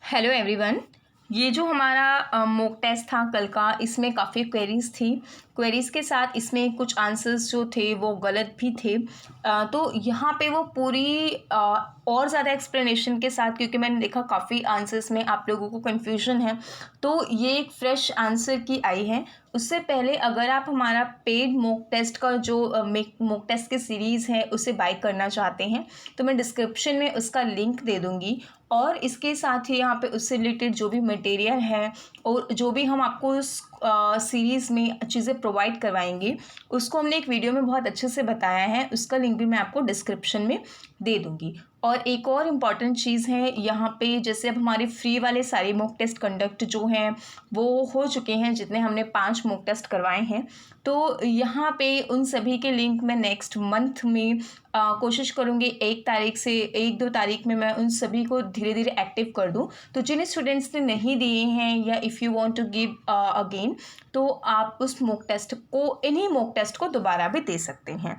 Hello everyone. ये जो हमारा मॉक टेस्ट था कल का, इसमें काफ़ी क्वेरीज़ थी। क्वेरीज़ के साथ इसमें कुछ आंसर्स जो थे वो गलत भी थे। तो यहाँ पे वो पूरी और ज़्यादा एक्सप्लेनेशन के साथ, क्योंकि मैंने देखा काफ़ी आंसर्स में आप लोगों को कन्फ्यूजन है, तो ये एक फ्रेश आंसर की आई है। उससे पहले अगर आप हमारा पेड मॉक टेस्ट का जो मॉक टेस्ट की सीरीज़ है उसे बाय करना चाहते हैं तो मैं डिस्क्रिप्शन में उसका लिंक दे दूँगी। और इसके साथ ही यहाँ पे उससे रिलेटेड जो भी मटेरियल है और जो भी हम आपको उस सीरीज़ में चीज़ें प्रोवाइड करवाएंगे उसको हमने एक वीडियो में बहुत अच्छे से बताया है। उसका लिंक भी मैं आपको डिस्क्रिप्शन में दे दूँगी। और एक और इम्पॉर्टेंट चीज़ है यहाँ पे, जैसे अब हमारे फ्री वाले सारे मॉक टेस्ट कंडक्ट जो हैं वो हो चुके हैं, जितने हमने 5 मॉक टेस्ट करवाए हैं। तो यहाँ पे उन सभी के लिंक मैं नेक्स्ट मंथ में कोशिश करूँगी 1 तारीख से 1-2 तारीख में मैं उन सभी को धीरे धीरे एक्टिव कर दूँ। तो जिन स्टूडेंट्स ने नहीं दिए हैं या if you want to give again, तो आप उस मॉक टेस्ट को, इन्हीं मॉक टेस्ट को दोबारा भी दे सकते हैं।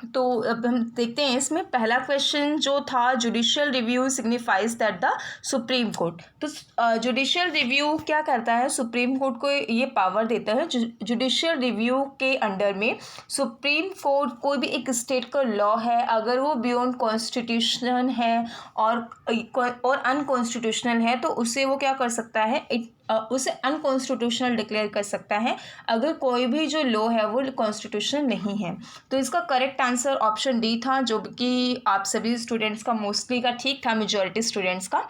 तो अब हम देखते हैं इसमें पहला क्वेश्चन जो था, judicial review signifies that the supreme court. तो जुडिशियल रिव्यू क्या करता है, सुप्रीम कोर्ट को ये पावर देता है। जुडिशियल रिव्यू के अंडर में सुप्रीम कोर्ट कोई भी एक स्टेट का लॉ है, अगर वो बियॉन्ड कॉन्स्टिट्यूशन है और अनकॉन्स्टिट्यूशनल है, तो उसे वो क्या कर सकता है, उसे अनकॉन्स्टिट्यूशनल डिक्लेयर कर सकता है अगर कोई भी जो लॉ है वो कॉन्स्टिट्यूशनल नहीं है। तो इसका करेक्ट आंसर ऑप्शन डी था, जो कि आप सभी स्टूडेंट्स का, मोस्टली का ठीक था, मेजॉरिटी स्टूडेंट्स का।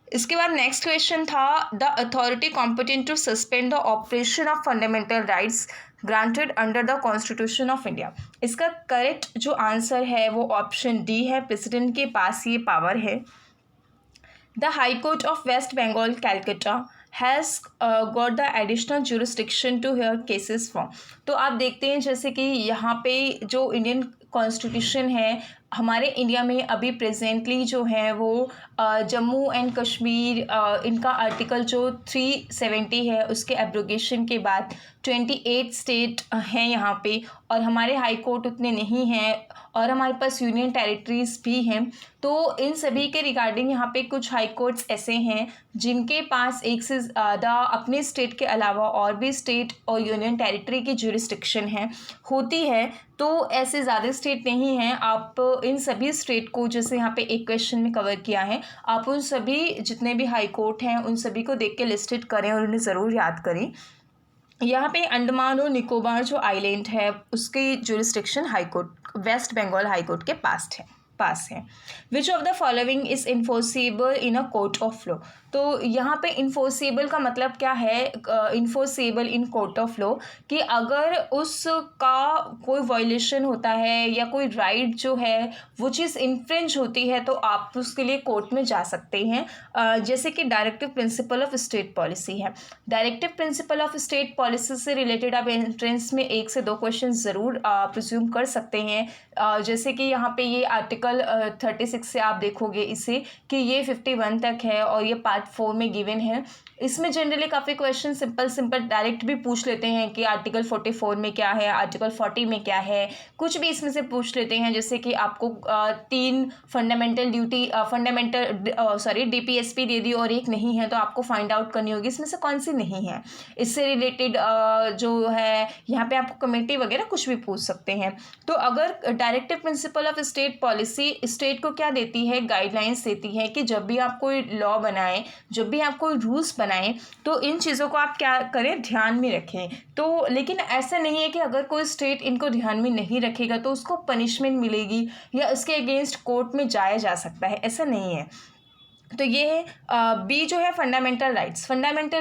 इसके बाद नेक्स्ट क्वेश्चन था, the authority competent to suspend the operation of fundamental rights granted under the constitution of India. इसका करेक्ट जो आंसर है वो ऑप्शन डी है, प्रेसिडेंट के पास ये पावर है। The high court of West Bengal Calcutta has got the additional jurisdiction to hear cases from. तो आप देखते हैं जैसे कि यहाँ पे जो इंडियन कॉन्स्टिट्यूशन है हमारे इंडिया में अभी प्रेजेंटली जो है वो जम्मू एंड कश्मीर, इनका आर्टिकल जो 370 है उसके एब्रोगेशन के बाद 28 स्टेट हैं यहाँ पे, और हमारे हाई कोर्ट उतने नहीं हैं, और हमारे पास यूनियन टेरिटरीज़ भी हैं। तो इन सभी के रिगार्डिंग यहाँ पे कुछ हाई कोर्ट्स ऐसे हैं जिनके पास एक से ज़्यादा अपने स्टेट के अलावा और भी स्टेट और यूनियन टेरिटरी की जुरिस्डिक्शन है होती है। तो ऐसे ज़्यादा स्टेट नहीं हैं। आप इन सभी स्टेट को, जैसे यहाँ पे एक क्वेश्चन में कवर किया है, आप उन सभी जितने भी हाई कोर्ट हैं उन सभी को देख के लिस्टेड करें और उन्हें ज़रूर याद करें। यहाँ पे अंडमान और निकोबार जो आइलैंड है उसकी jurisdiction high court, West Bengal high court के पास है। Which of the following is enforceable in a court of law. तो यहाँ पे इन्फोर्सेबल का मतलब क्या है, enforceable in court of law, कि अगर उसका कोई वायलेशन होता है या कोई राइट जो है वो चीज़ इन्फ्रिंज होती है तो आप उसके लिए कोर्ट में जा सकते हैं। जैसे कि directive principle of state policy है। Directive principle of state policy से रिलेटेड आप एंट्रेंस में 1 से 2 क्वेश्चन ज़रूर प्रिज्यूम कर सकते हैं। जैसे कि यहाँ पे ये आर्टिकल 36 से आप देखोगे इसे कि ये 51 तक है और ये पार्ट 4 में गिवन है। इसमें जनरली काफ़ी क्वेश्चन सिंपल डायरेक्ट भी पूछ लेते हैं कि आर्टिकल 44 में क्या है, आर्टिकल 40 में क्या है, कुछ भी इसमें से पूछ लेते हैं। जैसे कि आपको 3 DPSP दे दी और एक नहीं है, तो आपको फाइंड आउट करनी होगी इसमें से कौन सी नहीं है। इससे रिलेटेड जो है यहाँ पे आपको कमेटी वगैरह कुछ भी पूछ सकते हैं। तो अगर directive principle of state policy state को क्या देती है, गाइडलाइंस देती है कि जब भी आप कोई लॉ बनाएं, जब भी आप कोई रूल्स बनाएं, तो इन चीज़ों को आप क्या करें, ध्यान में रखें। तो लेकिन ऐसा नहीं है कि अगर कोई स्टेट इनको ध्यान में नहीं रखेगा तो उसको पनिशमेंट मिलेगी या उसके अगेंस्ट कोर्ट में जाया जा सकता है, ऐसा नहीं है। तो ये है बी जो है फंडामेंटल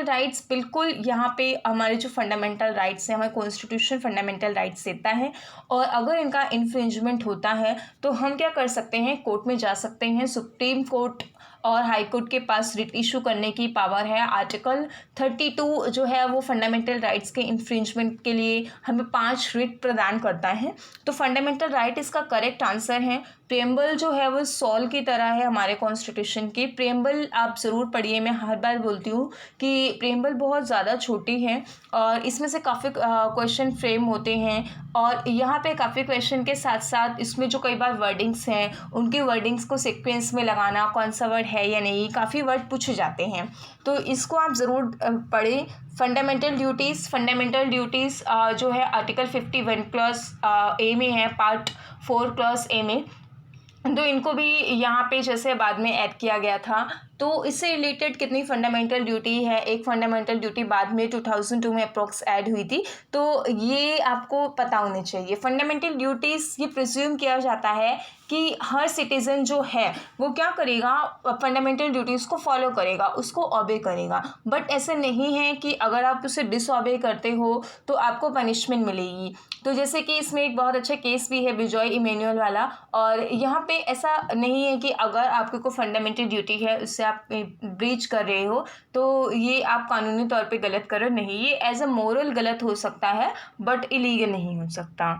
राइट्स बिल्कुल यहाँ पे हमारे जो फंडामेंटल राइट्स हैं, हमारे कॉन्स्टिट्यूशन फंडामेंटल राइट्स देता है, और अगर इनका इन्फ्रिंजमेंट होता है तो हम क्या कर सकते हैं, कोर्ट में जा सकते हैं। सुप्रीम कोर्ट और हाई कोर्ट के पास रिट इशू करने की पावर है। आर्टिकल 32 जो है वो फंडामेंटल राइट्स के इन्फ्रिंजमेंट के लिए हमें 5 रिट प्रदान करता है। तो फंडामेंटल राइट इसका करेक्ट आंसर है। प्रेम्बल जो है वो सॉल की तरह है हमारे कॉन्स्टिट्यूशन की। प्रेम्बल आप ज़रूर पढ़िए, मैं हर बार बोलती हूँ कि प्रेम्बल बहुत ज़्यादा छोटी है और इसमें से काफ़ी क्वेश्चन फ्रेम होते हैं और यहाँ पे काफ़ी क्वेश्चन के साथ साथ इसमें जो कई बार वर्डिंग्स हैं उनके वर्डिंग्स को सीक्वेंस में लगाना, कौन सा वर्ड है या नहीं, काफ़ी वर्ड पूछे जाते हैं, तो इसको आप ज़रूर पढ़ें। फंडामेंटल ड्यूटीज़ जो है आर्टिकल 51 क्लॉज ए में है, पार्ट 4 क्लॉज ए में, तो इनको भी यहाँ पे जैसे बाद में ऐड किया गया था। तो इससे रिलेटेड कितनी फंडामेंटल ड्यूटी है, एक फंडामेंटल ड्यूटी बाद में 2002 में अप्रोक्स ऐड हुई थी, तो ये आपको पता होने चाहिए। फंडामेंटल ड्यूटीज़ ये प्रिज्यूम किया जाता है कि हर सिटीज़न जो है वो क्या करेगा, फंडामेंटल ड्यूटीज़ को फॉलो करेगा, उसको ऑबे करेगा। बट ऐसे नहीं है कि अगर आप उसे डिसऑबे करते हो तो आपको पनिशमेंट मिलेगी। तो जैसे कि इसमें एक बहुत अच्छा केस भी है बिजॉय इमैनुअल वाला, और यहाँ पे ऐसा नहीं है कि अगर आपको कोई फंडामेंटल ड्यूटी है उससे आप ब्रीच कर रहे हो तो ये आप कानूनी तौर पे गलत कर रहे हो, नहीं, ये एज अ मोरल गलत हो सकता है बट इलीगल नहीं हो सकता।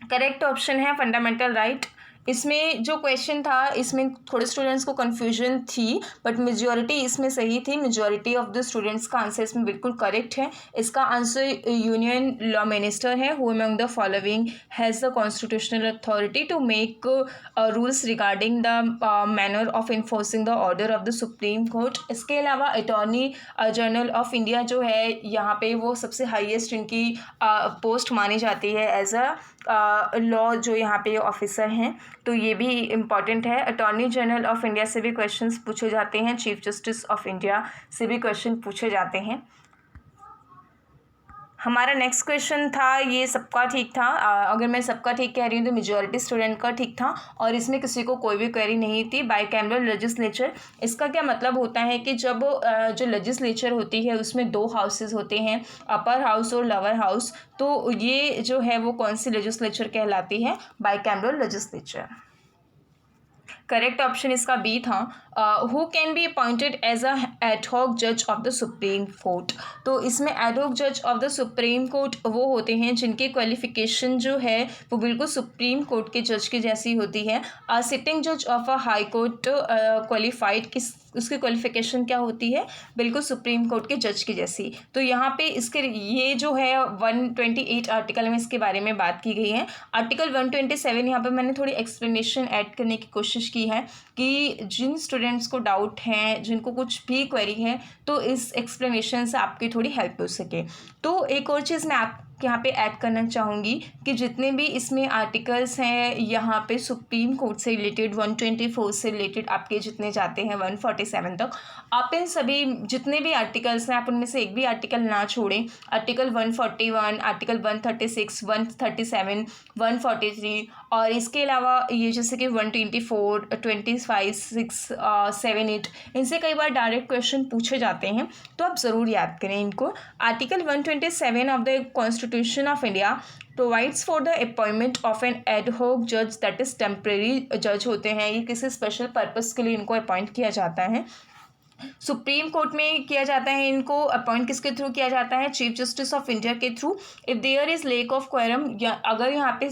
करेक्ट ऑप्शन है फंडामेंटल राइट। इसमें जो क्वेश्चन था इसमें थोड़े स्टूडेंट्स को कन्फ्यूजन थी बट मेजॉरिटी इसमें सही थी, मेजॉरिटी ऑफ द स्टूडेंट्स का आंसर इसमें बिल्कुल करेक्ट है। इसका आंसर यूनियन लॉ मिनिस्टर है, who among the following has the constitutional authority to make rules regarding the manner of enforcing the order of the supreme court. इसके अलावा attorney general of India जो है यहाँ पे वो सबसे हाईएस्ट इनकी पोस्ट मानी जाती है एज अ लॉ जो यहाँ पे ऑफिसर हैं, तो ये भी इम्पॉर्टेंट है। अटॉर्नी जनरल ऑफ इंडिया से भी क्वेश्चंस पूछे जाते हैं, चीफ जस्टिस ऑफ इंडिया से भी क्वेश्चन पूछे जाते हैं। हमारा नेक्स्ट क्वेश्चन था, ये सबका ठीक था, अगर मैं सबका ठीक कह रही हूँ तो मेजॉरिटी स्टूडेंट का ठीक था और इसमें किसी को कोई भी क्वेरी नहीं थी। बाइकैमरल लेजिस्लेचर, इसका क्या मतलब होता है कि जब जो लेजिस्लेचर होती है उसमें दो हाउसेस होते हैं, अपर हाउस और लोअर हाउस, तो ये जो है वो कौन सी लेजिस्लेचर कहलाती है, बाइकैमरल लेजिस्लेचर। करेक्ट ऑप्शन इसका बी था। Who can be appointed as a ad hoc जज ऑफ द सुप्रीम कोर्ट, तो इसमें एडहॉक जज ऑफ द सुप्रीम कोर्ट वो होते हैं जिनकी क्वालिफिकेशन जो है वो बिल्कुल सुप्रीम कोर्ट के जज की जैसी होती है। सिटिंग जज of a high court qualified, किस उसकी क्वालिफिकेशन क्या होती है, बिल्कुल सुप्रीम कोर्ट के जज की जैसी। तो यहाँ पे इसके ये जो है 128 आर्टिकल में इसके बारे में बात की गई है। आर्टिकल 127 यहाँ पे मैंने थोड़ी एक्सप्लेनेशन ऐड करने की कोशिश की है कि जिन स्टूडेंट्स को डाउट हैं, जिनको कुछ भी क्वेरी है, तो इस एक्सप्लेनेशन से आपकी थोड़ी हेल्प हो सके। तो एक और चीज़ मैं आप यहाँ पे ऐड करना चाहूँगी कि जितने भी इसमें आर्टिकल्स हैं यहाँ पे सुप्रीम कोर्ट से रिलेटेड 124 से रिलेटेड आपके जितने जाते हैं 147 तक, आप इन सभी जितने भी आर्टिकल्स हैं आप उनमें से एक भी आर्टिकल ना छोड़ें। आर्टिकल 141, आर्टिकल 136, 137, 143 और इसके अलावा ये जैसे कि 124, 25, 6, 7, 8, इनसे कई बार डायरेक्ट क्वेश्चन पूछे जाते हैं, तो आप ज़रूर याद करें इनको। Article 127 of the constitution of India provides for the appointment of N ad hoc जज, दैट इज़ टेम्प्रेरी जज होते हैं, ये किसी स्पेशल पर्पस के लिए इनको अपॉइंट किया जाता है। सुप्रीम कोर्ट में किया जाता है, इनको अपॉइंट किसके थ्रू किया जाता है, चीफ जस्टिस ऑफ इंडिया के through. If there is lack of quorum, अगर यहाँ पे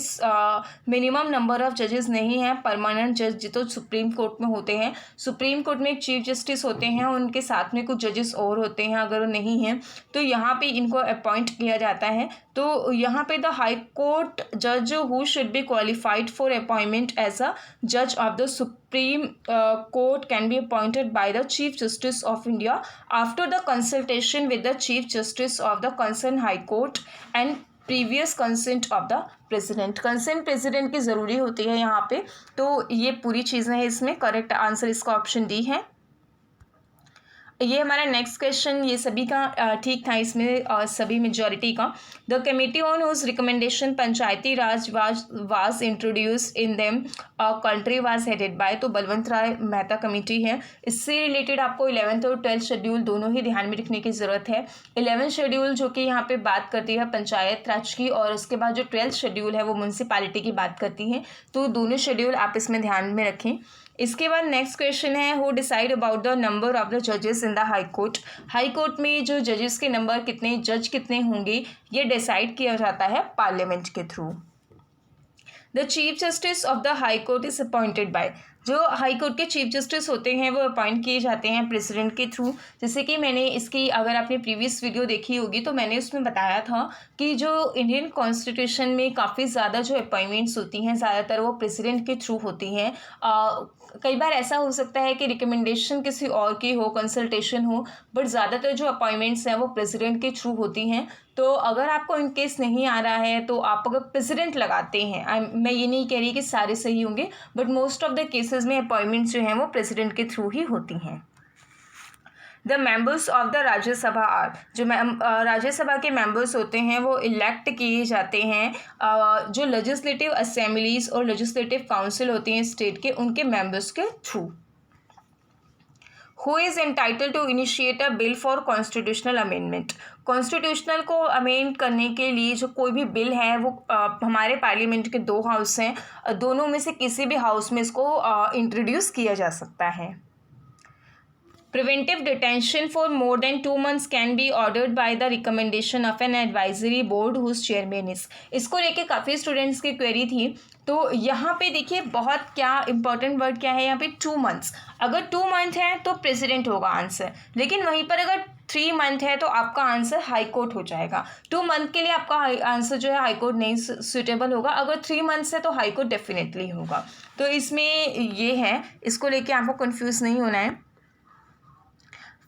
मिनिमम नंबर ऑफ जजेस नहीं है, परमानेंट जज तो सुप्रीम कोर्ट में होते हैं, सुप्रीम कोर्ट में एक चीफ जस्टिस होते हैं, उनके साथ में कुछ जजेस और होते हैं, अगर वो नहीं हैं तो यहाँ पे इनको अपॉइंट किया जाता है। तो यहाँ पे द हाई कोर्ट जज who should be qualified for appointment as a जज of the supreme court can be appointed by the chief justice of India after the consultation with the chief justice of the concern high court and previous consent of the president. Consent president की ज़रूरी होती है यहाँ पे। तो ये पूरी चीज़ें हैं इसमें, करेक्ट आंसर इसका ऑप्शन डी है। ये हमारा नेक्स्ट क्वेश्चन, ये सभी का ठीक था इसमें, सभी मेजॉरिटी का। The committee on whose recommendation Panchayati Raj was introduced in them country was headed by, तो बलवंत राय मेहता कमेटी है। इससे रिलेटेड आपको 11th और 12th शेड्यूल दोनों ही ध्यान में रखने की ज़रूरत है। 11th शेड्यूल जो कि यहाँ पे बात करती है पंचायत राज की, और उसके बाद जो 12th शेड्यूल है वो म्यूनसिपैलिटी की बात करती है, तो दोनों शेड्यूल आप इसमें ध्यान में रखें। इसके बाद नेक्स्ट क्वेश्चन है, who decide about the number of the जजेस in the high court. High court में जो जजेस के नंबर कितने, जज कितने होंगे, ये डिसाइड किया जाता है पार्लियामेंट के through. The chief justice of the high court is appointed by, जो हाई कोर्ट के चीफ जस्टिस होते हैं वो अपॉइंट किए जाते हैं प्रेसिडेंट के थ्रू। जैसे कि मैंने इसकी, अगर आपने प्रीवियस वीडियो देखी होगी तो मैंने उसमें बताया था कि जो इंडियन कॉन्स्टिट्यूशन में काफ़ी ज़्यादा जो अपॉइंटमेंट्स होती हैं ज़्यादातर वो प्रेसिडेंट के थ्रू होती हैं। कई बार ऐसा हो सकता है कि रिकमेंडेशन किसी और की हो, कंसल्टेशन हो, बट ज़्यादातर जो अपॉइंटमेंट्स हैं वो प्रेसिडेंट के थ्रू होती हैं। तो अगर आपको इन केस नहीं आ रहा है तो आप अगर प्रेसिडेंट लगाते हैं, मैं ये नहीं कह रही कि सारे सही होंगे, but most of the cases में अपॉइंटमेंट्स जो हैं वो प्रेसिडेंट के थ्रू ही होती हैं। The members of the Rajya Sabha are, जो राज्यसभा के मेंबर्स होते हैं वो इलेक्ट किए जाते हैं जो लेजिस्लेटिव असेंबलीज और लेजिस्लेटिव काउंसिल होती हैं स्टेट के, उनके मेंबर्स के through. Who is entitle to initiate a bill for constitutional amendment, constitutional को अमेंड करने के लिए जो कोई भी बिल है वो हमारे पार्लियामेंट के 2 हाउस हैं, दोनों में से किसी भी हाउस में इसको इंट्रोड्यूस किया जा सकता है। Preventive detention for more than 2 months can be ordered by the recommendation of an advisory board whose chairman is। इसको लेके काफ़ी स्टूडेंट्स की क्वेरी थी, तो यहाँ पे देखिए बहुत क्या इंपॉर्टेंट वर्ड क्या है यहाँ पे, 2 मंथ्स। अगर 2 मंथ है तो प्रेसिडेंट होगा आंसर, लेकिन वहीं पर अगर 3 मंथ है तो आपका आंसर हाई कोर्ट हो जाएगा। 2 मंथ के लिए आपका आंसर जो है हाई कोर्ट नहीं सुटेबल होगा, अगर 3 मंथ्स है तो हाई कोर्ट डेफिनेटली होगा। तो इसमें ये है, इसको लेके आपको कंफ्यूज नहीं होना है।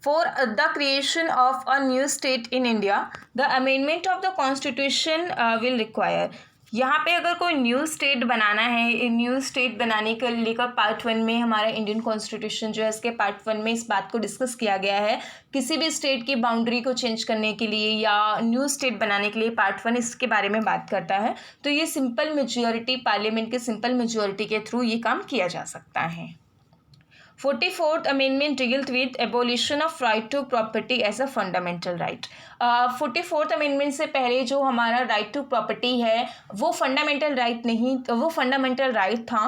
For the creation of a new state in India, the amendment of the constitution will require। यहाँ पे अगर कोई न्यू स्टेट बनाना है, न्यू स्टेट बनाने के लेकर पार्ट 1 में हमारा इंडियन कॉन्स्टिट्यूशन जो है इसके पार्ट 1 में इस बात को डिस्कस किया गया है। किसी भी स्टेट की बाउंड्री को चेंज करने के लिए या न्यू स्टेट बनाने के लिए पार्ट 1 इसके बारे में बात करता है। तो ये सिंपल मेजॉरिटी, पार्लियामेंट के सिंपल मेजॉरिटी के थ्रू ये काम किया जा सकता है। 44th amendment deals with abolition of right to property as a fundamental right. 44th amendment से पहले जो हमारा राइट टू प्रॉपर्टी है वो फंडामेंटल राइट नहीं, वो फंडामेंटल राइट था।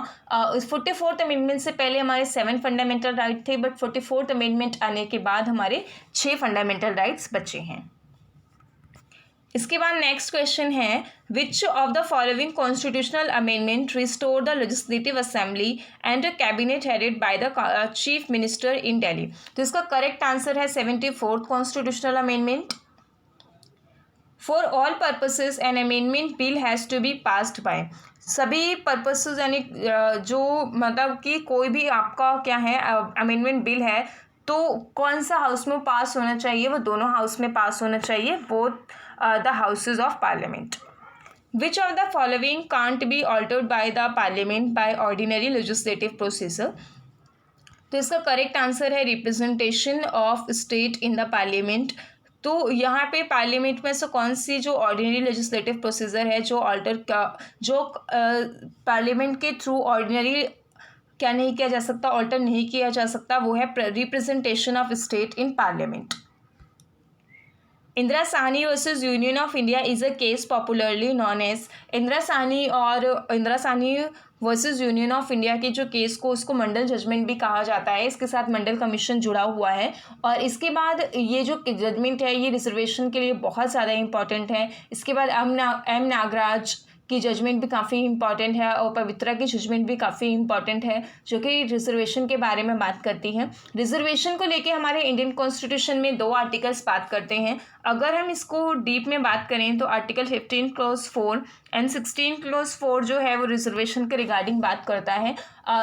44th अमेंडमेंट से पहले हमारे 7 फंडामेंटल राइट थे, बट 44th अमेंडमेंट आने के बाद हमारे 6 फंडामेंटल राइट्स बचे हैं। इसके बाद नेक्स्ट क्वेश्चन है, which of the following constitutional amendment restore the legislative assembly and cabinet headed by the chief minister in Delhi. तो इसका करेक्ट आंसर है 74th constitutional amendment. For all purposes an amendment bill has to be passed by, सभी purposes यानी जो मतलब कि कोई भी आपका क्या है अमेंडमेंट बिल है तो कौन सा हाउस में पास होना चाहिए, वो दोनों हाउस में पास होना चाहिए, both the houses of parliament। Which of the following can't be altered by the parliament by ordinary legislative procedure? तो इसका करेक्ट आंसर है representation of state in the parliament. तो यहाँ पे पार्लियामेंट में से कौन सी जो ऑर्डिनरी लेजिस्लेटिव प्रोसीजर है जो पार्लियामेंट के थ्रू ऑर्डिनरी क्या नहीं किया जा सकता, ऑल्टर नहीं किया जा सकता, वो है representation of state in parliament. Indira Sawhney versus Union of India is a case popularly known as, Indira Sawhney और Indira Sawhney versus Union of India के जो केस को उसको मंडल जजमेंट भी कहा जाता है, इसके साथ मंडल कमीशन जुड़ा हुआ है। और इसके बाद ये जो जजमेंट है ये रिजर्वेशन के लिए बहुत ज़्यादा इंपॉर्टेंट है। इसके बाद एम नागराज की जजमेंट भी काफ़ी इंपॉर्टेंट है और पवित्रा की जजमेंट भी काफ़ी इंपॉर्टेंट है जो कि रिजर्वेशन के बारे में बात करती हैं। रिजर्वेशन को लेके हमारे इंडियन कॉन्स्टिट्यूशन में 2 आर्टिकल्स बात करते हैं। अगर हम इसको डीप में बात करें तो आर्टिकल 15 क्लॉज 4 एंड 16 क्लॉज 4 जो है वो रिजर्वेशन के रिगार्डिंग बात करता है।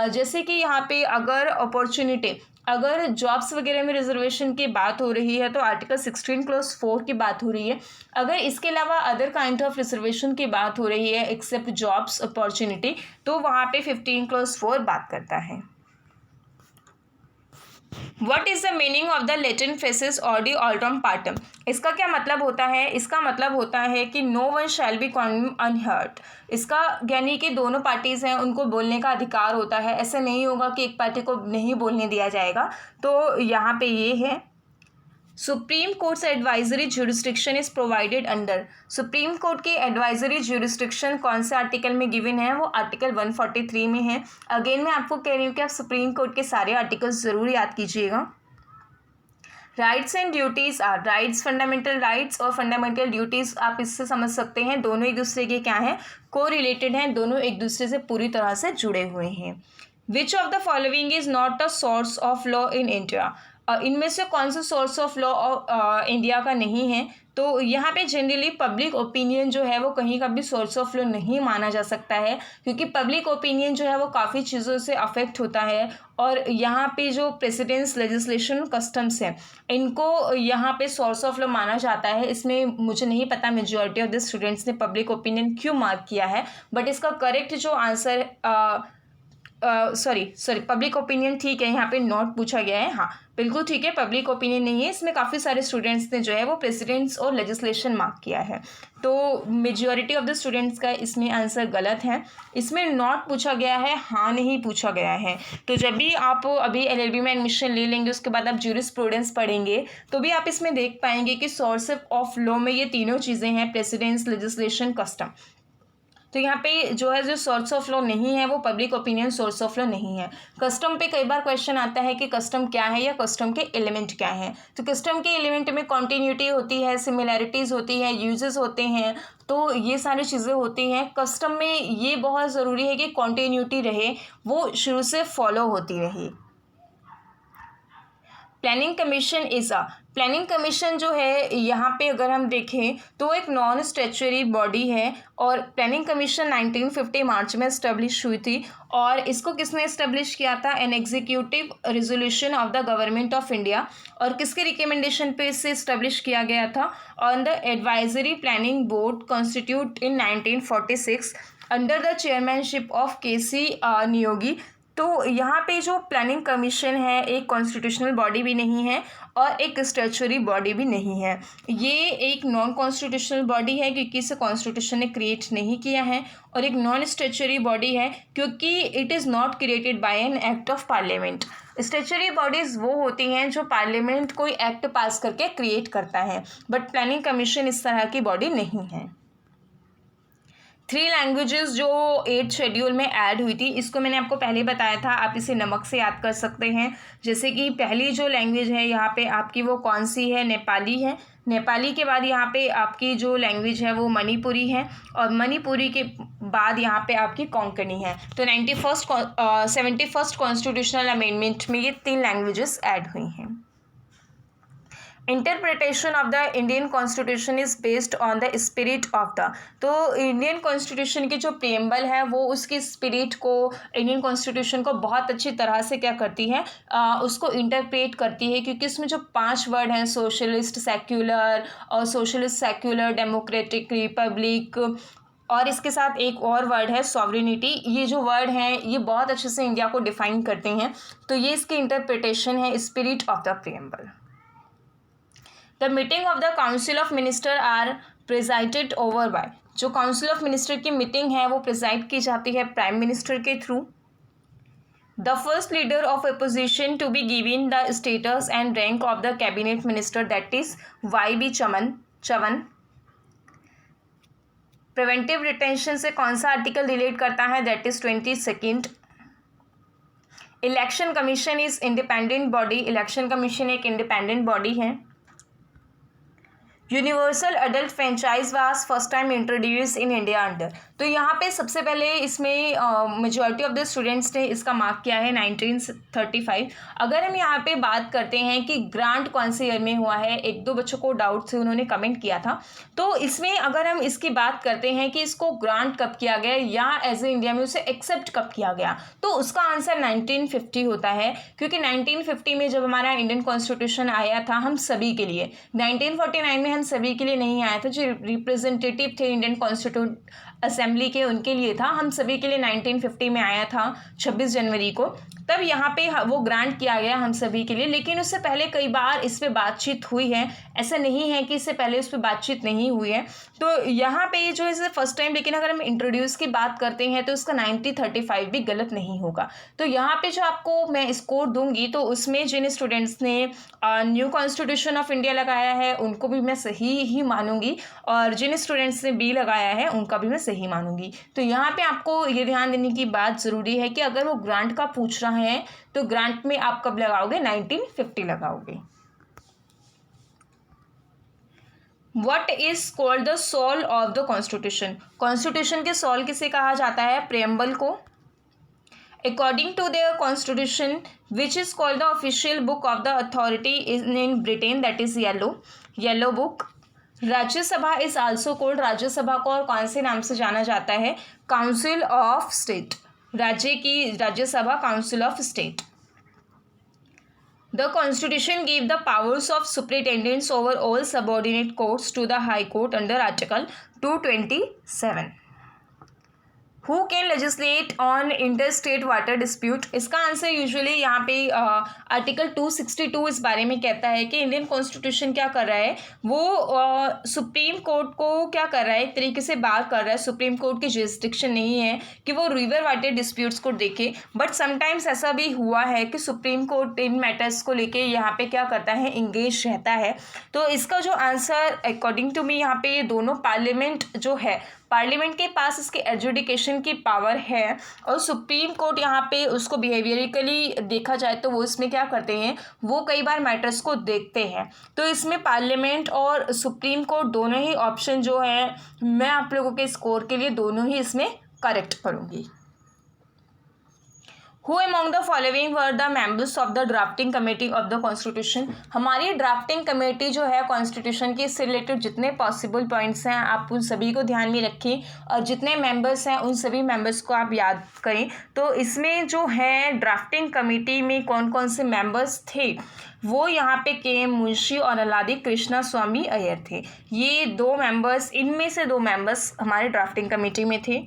जैसे कि यहाँ पे अगर अपॉर्चुनिटी, अगर जॉब्स वगैरह में रिजर्वेशन की बात हो रही है तो आर्टिकल 16 क्लॉज 4 की बात हो रही है। अगर इसके अलावा अदर काइंड ऑफ रिजर्वेशन की बात हो रही है एक्सेप्ट जॉब्स अपॉर्चुनिटी तो वहाँ पे 15 क्लॉज 4 बात करता है। What is the meaning of the Latin phrases Audi altrum partem? इसका क्या मतलब होता है? इसका मतलब होता है कि no one shall be condemned unheard। इसका यानी कि दोनों पार्टीज़ हैं उनको बोलने का अधिकार होता है, ऐसा नहीं होगा कि एक पार्टी को नहीं बोलने दिया जाएगा। तो यहाँ पे ये है supreme courts advisory jurisdiction is provided under. Supreme court की एडवाइजरी ज्यूरिस्डिक्शन कौन से आर्टिकल में गिवन है, वो आर्टिकल 143 में है। अगेन मैं आपको कह रही हूँ कि आप सुप्रीम कोर्ट के सारे आर्टिकल्स ज़रूर याद कीजिएगा। Rights and duties are, rights fundamental rights और फंडामेंटल ड्यूटीज़ आप इससे समझ सकते हैं, दोनों एक दूसरे के क्या हैं, को रिलेटेड हैं, दोनों एक दूसरे से पूरी तरह से जुड़े हुए हैं। विच of the following is not a source of law in India, इनमें से कौन सा सोर्स ऑफ लॉ इंडिया का नहीं है? तो यहाँ पे जनरली पब्लिक ओपिनियन जो है वो कहीं का भी सोर्स ऑफ लॉ नहीं माना जा सकता है, क्योंकि पब्लिक ओपिनियन जो है वो काफ़ी चीज़ों से अफेक्ट होता है, और यहाँ पे जो प्रेसिडेंट्स, लेजिस्लेशन, कस्टम्स हैं, इनको यहाँ पे सोर्स ऑफ लॉ माना जाता है। इसमें मुझे नहीं पता मेजॉरिटी ऑफ द स्टूडेंट्स ने पब्लिक ओपिनियन क्यों मार्क किया है, बट इसका करेक्ट जो आंसर सॉरी पब्लिक ओपिनियन ठीक है, यहाँ पे नॉट पूछा गया है। हाँ बिल्कुल ठीक है, पब्लिक ओपिनियन नहीं है, इसमें काफ़ी सारे स्टूडेंट्स ने जो है वो प्रेसिडेंट्स और लेजिस्लेशन मार्क किया है, तो मेजॉरिटी ऑफ द स्टूडेंट्स का इसमें आंसर गलत है। इसमें नॉट पूछा गया है, हाँ नहीं पूछा गया है। तो जब भी आप अभी LLB में एडमिशन ले लेंगे, उसके बाद आप ज्यूरिस्प्रूडेंस पढ़ेंगे, तो भी आप इसमें देख पाएंगे कि सोर्स ऑफ लॉ में ये तीनों चीज़ें हैं, प्रेसिडेंट्स, लेजिस्लेशन, कस्टम। तो यहाँ पे जो है जो सोर्स ऑफ लॉ नहीं है वो public opinion source of law नहीं है। कस्टम पे कई बार क्वेश्चन आता है कि कस्टम क्या है या कस्टम के एलिमेंट क्या हैं। तो कस्टम के एलिमेंट में कॉन्टीन्यूटी होती है, सिमिलैरिटीज़ होती है, यूजेस होते हैं, तो ये सारी चीज़ें होती हैं। कस्टम में ये बहुत ज़रूरी है कि कॉन्टीन्यूटी रहे, वो शुरू से फॉलो होती रहे। Planning commission is a, planning commission जो है यहाँ पे अगर हम देखें तो एक नॉन स्टैच्यूटरी बॉडी है, और प्लानिंग कमीशन 1950 मार्च में इस्टेब्लिश हुई थी, और इसको किसने इस्टेब्लिश किया था? An executive resolution of the government of India. और किसके रिकमेंडेशन पे इसे इस्टेब्लिश किया गया था? On the advisory planning board constitute in 1946 under the chairmanship of KC Neogy. तो यहाँ पे जो प्लानिंग कमीशन है एक कॉन्स्टिट्यूशनल बॉडी भी नहीं है और एक स्टैच्यूटरी बॉडी भी नहीं है, ये एक नॉन कॉन्स्टिट्यूशनल बॉडी है क्योंकि इसे कॉन्स्टिट्यूशन ने क्रिएट नहीं किया है, और एक नॉन स्टैच्यूटरी बॉडी है क्योंकि it is not created by an act of parliament. Statutory bodies वो होती हैं जो पार्लियामेंट कोई एक्ट पास करके क्रिएट करता है, बट प्लानिंग कमीशन इस तरह की बॉडी नहीं है। 3 लैंग्वेजेस जो 8th शेड्यूल में ऐड हुई थी, इसको मैंने आपको पहले बताया था, आप इसे नमक से याद कर सकते हैं। जैसे कि पहली जो लैंग्वेज है यहाँ पे आपकी वो कौन सी है? नेपाली है। नेपाली के बाद यहाँ पे आपकी जो लैंग्वेज है वो मणिपुरी है, और मणिपुरी के बाद यहाँ पे आपकी कोंकणी है। तो 71st कॉन्स्टिट्यूशनल अमेंडमेंट में ये 3 लैंग्वेजेस ऐड हुई हैं। Interpretation of the Indian constitution is based on the spirit of the, तो इंडियन कॉन्स्टिट्यूशन की जो प्रेम्बल है वो उसकी स्पिरिट को, इंडियन कॉन्स्टिट्यूशन को बहुत अच्छी तरह से क्या करती है, उसको इंटरप्रेट करती है, क्योंकि इसमें जो 5 वर्ड हैं, सोशलिस्ट, सेक्युलर, और सोशलिस्ट, सेक्युलर, डेमोक्रेटिक, रिपब्लिक, और इसके साथ एक और वर्ड है सॉवरेनिटी, ये जो वर्ड हैं ये बहुत अच्छे से इंडिया को डिफाइन करते हैं। तो ये इसकी इंटरप्रिटेशन है, spirit of the preamble. The meeting of the council of minister are presided over by, जो काउंसिल ऑफ मिनिस्टर की मीटिंग है वो प्रिजाइड की जाती है प्राइम मिनिस्टर के through. The first leader of opposition to be given the status and rank of the cabinet minister that is YB Chavan. Preventive retention से कौन सा आर्टिकल रिलेट करता है? That is 22nd। Election commission is independent body, election commission एक independent body है। Universal adult franchise was first time introduce in India under, तो यहाँ पे सबसे पहले इसमें मेजॉरिटी ऑफ द स्टूडेंट्स ने इसका मार्क किया है 1935। अगर हम यहाँ पे बात करते हैं कि ग्रांट कौन से ईयर में हुआ है, 1-2 बच्चों को डाउट थे, उन्होंने कमेंट किया था, तो इसमें अगर हम इसकी बात करते हैं कि इसको ग्रांट कब किया गया या एज ए इंडिया में उसे एक्सेप्ट कब किया गया, तो उसका आंसर 1950 होता है, क्योंकि 1950 में जब हमारा इंडियन कॉन्स्टिट्यूशन आया था हम सभी के लिए, 1949 में हम सभी के लिए नहीं आया था, जो रिप्रेजेंटेटिव थे इंडियन कॉन्स्टिट्यूट असेंबली के उनके लिए था, हम सभी के लिए 1950 में आया था 26 जनवरी को, तब यहाँ पे वो ग्रांट किया गया हम सभी के लिए। लेकिन उससे पहले कई बार इस पे बातचीत हुई है, ऐसा नहीं है कि इससे पहले उस पर बातचीत नहीं हुई है। तो यहाँ पे जो है फर्स्ट टाइम, लेकिन अगर हम इंट्रोड्यूस की बात करते हैं तो उसका 1935 भी गलत नहीं होगा। तो यहाँ पे जो आपको मैं स्कोर दूंगी तो उसमें जिन स्टूडेंट्स ने न्यू कॉन्स्टिट्यूशन ऑफ इंडिया लगाया है उनको भी मैं सही ही मानूंगी, और जिन स्टूडेंट्स ने B लगाया है उनका भी मैं सही मानूंगी। तो यहाँ पे आपको ये ध्यान देने की बात ज़रूरी है कि अगर वो ग्रांट का पूछ रहा है तो ग्रांट में आप कब लगाओगे? 1950 लगाओगे। What is called the soul of the constitution? Constitution के सोल किसे कहा जाता है? प्रेम्बल को। According to the constitution which is called the official book of the authority in Britain, that is yellow book. Rajya Sabha is also called, Rajya Sabha को और कौन से नाम से जाना जाता है? Council of state. राज्य की Rajya Sabha council of state. The Constitution gave the powers of superintendence over all subordinate courts to the High Court under Article 227. Who can legislate on interstate water dispute? इसका आंसर यूजुअली यहाँ पे article 262 इस बारे में कहता है कि इंडियन कॉन्स्टिट्यूशन क्या कर रहा है, वो सुप्रीम कोर्ट को क्या कर रहा है, एक तरीके से बार कर रहा है। सुप्रीम कोर्ट की जुरिस्डिक्शन नहीं है कि वो रिवर वाटर डिस्प्यूट्स को देखे, बट समटाइम्स ऐसा भी हुआ है कि सुप्रीम कोर्ट इन मैटर्स को लेके यहाँ पे क्या करता है, इंगेज रहता है। तो इसका जो आंसर अकॉर्डिंग टू मी यहाँ पे ये दोनों पार्लियामेंट जो है, पार्लियामेंट के पास इसके एजुडिकेशन की पावर है और सुप्रीम कोर्ट यहाँ पे उसको बिहेवियरिकली देखा जाए तो वो इसमें क्या करते हैं, वो कई बार मैटर्स को देखते हैं। तो इसमें पार्लियामेंट और सुप्रीम कोर्ट दोनों ही ऑप्शन जो है, मैं आप लोगों के स्कोर के लिए दोनों ही इसमें करेक्ट करूँगी। Who among the following were the members of the drafting committee of the constitution? हमारी ड्राफ्टिंग कमेटी जो है कॉन्स्टिट्यूशन के इससे रिलेटेड जितने पॉसिबल पॉइंट्स हैं आप उन सभी को ध्यान में रखें और जितने मेंबर्स हैं उन सभी मेंबर्स को आप याद करें। तो इसमें जो है ड्राफ्टिंग कमेटी में कौन कौन से मेंबर्स थे, वो यहाँ पे के मुंशी और अलादी कृष्णा स्वामी अय्यर थे। ये दो मेंबर्स, इनमें से दो मेंबर्स हमारे ड्राफ्टिंग कमेटी में थे।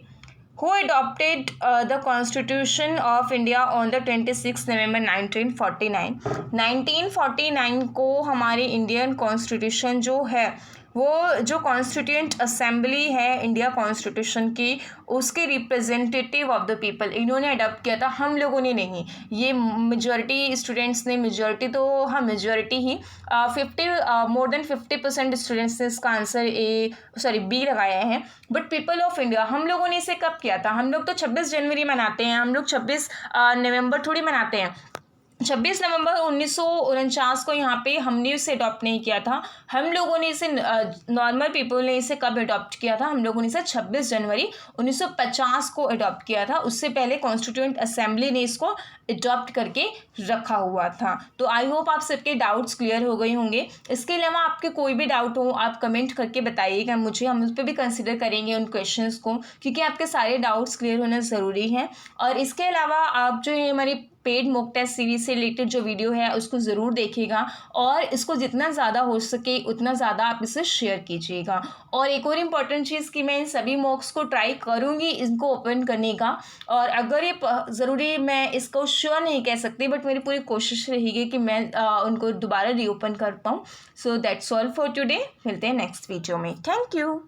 Who adopted the Constitution of India on the 26 November 1949? 1949 को हमारी इंडियन कॉन्स्टिट्यूशन जो है, वो जो कॉन्स्टिट्यूएंट असेंबली है इंडिया कॉन्स्टिट्यूशन की, उसके रिप्रेजेंटेटिव ऑफ द पीपल इन्होंने अडॉप्ट किया था, हम लोगों ने नहीं। ये मेजॉरिटी स्टूडेंट्स ने, मेजॉरिटी तो हाँ मेजॉरिटी ही 50 मोर देन 50% स्टूडेंट्स ने इसका आंसर बी लगाया है। बट पीपल ऑफ इंडिया, हम लोगों ने इसे कब किया था? हम लोग तो 26 जनवरी मनाते हैं, हम लोग 26 नवंबर थोड़ी मनाते हैं। 26 नवंबर 1949 को यहाँ पे हमने इसे अडॉप्ट नहीं किया था, हम लोगों ने इसे, नॉर्मल पीपल ने इसे कब अडॉप्ट किया था? हम लोगों ने इसे 26 जनवरी 1950 को अडॉप्ट किया था। उससे पहले कॉन्स्टिट्यूएंट असेंबली ने इसको अडॉप्ट करके रखा हुआ था। तो आई होप आप सबके डाउट्स क्लियर हो गए होंगे। इसके अलावा आपके कोई भी डाउट हो आप कमेंट करके बताइएगा मुझे, हम उस पर भी कंसिडर करेंगे उन क्वेश्चंस को, क्योंकि आपके सारे डाउट्स क्लियर होना ज़रूरी है। और इसके अलावा आप जो है हमारी पेड मॉक टेस्ट सीरीज से रिलेटेड जो वीडियो है उसको ज़रूर देखिएगा और इसको जितना ज़्यादा हो सके उतना ज़्यादा आप इसे शेयर कीजिएगा। और एक और इम्पॉर्टेंट चीज़ कि मैं इन सभी मॉक्स को ट्राई करूँगी इनको ओपन करने का, और अगर ये ज़रूरी मैं इसको श्योर नहीं कह सकती, बट मेरी पूरी कोशिश रहेगी कि मैं उनको दोबारा रीओपन कर पाऊँ। So that's all for today, मिलते हैं नेक्स्ट वीडियो में। Thank you.